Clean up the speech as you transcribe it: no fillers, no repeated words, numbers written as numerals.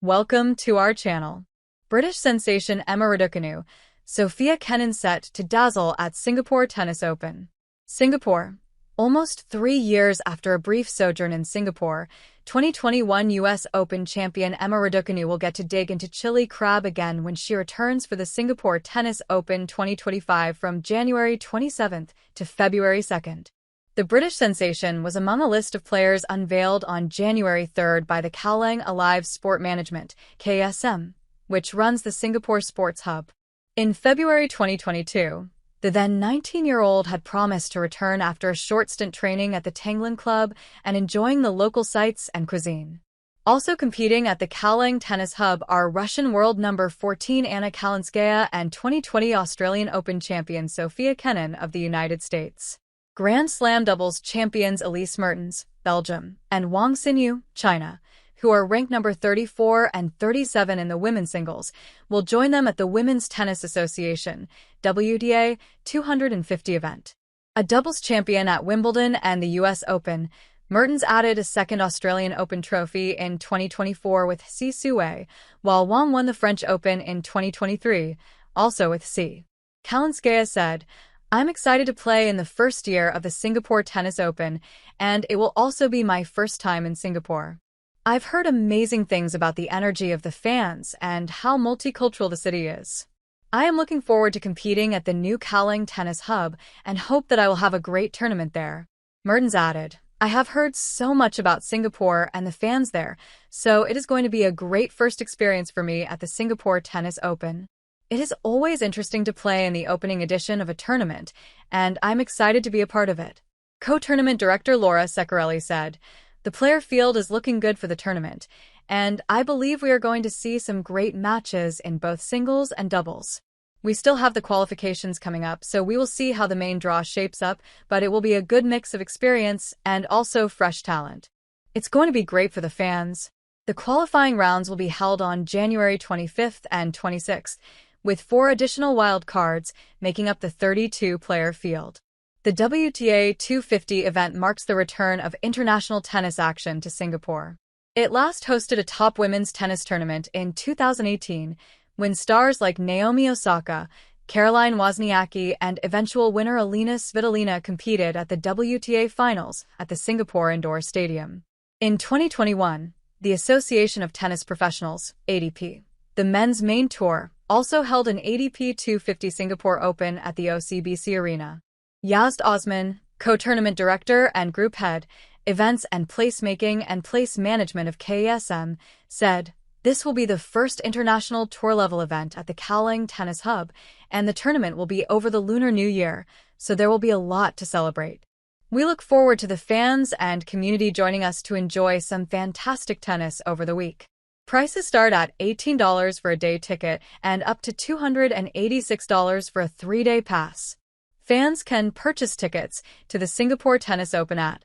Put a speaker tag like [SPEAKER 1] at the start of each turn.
[SPEAKER 1] Welcome to our channel. British sensation Emma Raducanu, Sofia Kenin set to dazzle at Singapore Tennis Open. Singapore. Almost 3 years after a brief sojourn in Singapore, 2021 US Open champion Emma Raducanu will get to dig into chili crab again when she returns for the Singapore Tennis Open 2025 from January 27th to February 2nd. The British sensation was among a list of players unveiled on January 3rd by the Kallang Alive Sport Management, KSM, which runs the Singapore Sports Hub. In February 2022, the then 19-year-old had promised to return after a short stint training at the Tanglin Club and enjoying the local sights and cuisine. Also competing at the Kallang Tennis Hub are Russian world number 14 Anna Kalinskaya and 2020 Australian Open champion Sofia Kenin of the United States. Grand Slam doubles champions Elise Mertens, Belgium, and Wang Xinyu, China, who are ranked number 34 and 37 in the women's singles, will join them at the Women's Tennis Association (WTA) 250 event. A doubles champion at Wimbledon and the US Open, Mertens added a second Australian Open trophy in 2024 with Si Sue, while Wang won the French Open in 2023, also with Si. Kalinskaya said, "I'm excited to play in the first year of the Singapore Tennis Open, and it will also be my first time in Singapore. I've heard amazing things about the energy of the fans and how multicultural the city is. I am looking forward to competing at the new Kallang Tennis Hub and hope that I will have a great tournament there." Mertens added, "I have heard so much about Singapore and the fans there, so it is going to be a great first experience for me at the Singapore Tennis Open. It is always interesting to play in the opening edition of a tournament, and I'm excited to be a part of it." Co-tournament director Laura Seccarelli said, "The player field is looking good for the tournament, and I believe we are going to see some great matches in both singles and doubles. We still have the qualifications coming up, so we will see how the main draw shapes up, but it will be a good mix of experience and also fresh talent. It's going to be great for the fans." The qualifying rounds will be held on January 25th and 26th, with 4 additional wild cards making up the 32-player field. The WTA 250 event marks the return of international tennis action to Singapore. It last hosted a top women's tennis tournament in 2018, when stars like Naomi Osaka, Caroline Wozniacki, and eventual winner Alina Svitolina competed at the WTA Finals at the Singapore Indoor Stadium. In 2021, the Association of Tennis Professionals, ATP, the men's main tour, also held an ATP 250 Singapore Open at the OCBC Arena. Yazd Osman, co-tournament director and group head, events and placemaking and place management of KSM, said, "This will be the first international tour-level event at the Kallang Tennis Hub, and the tournament will be over the Lunar New Year, so there will be a lot to celebrate. We look forward to the fans and community joining us to enjoy some fantastic tennis over the week." Prices start at $18 for a day ticket and up to $286 for a 3-day pass. Fans can purchase tickets to the Singapore Tennis Open at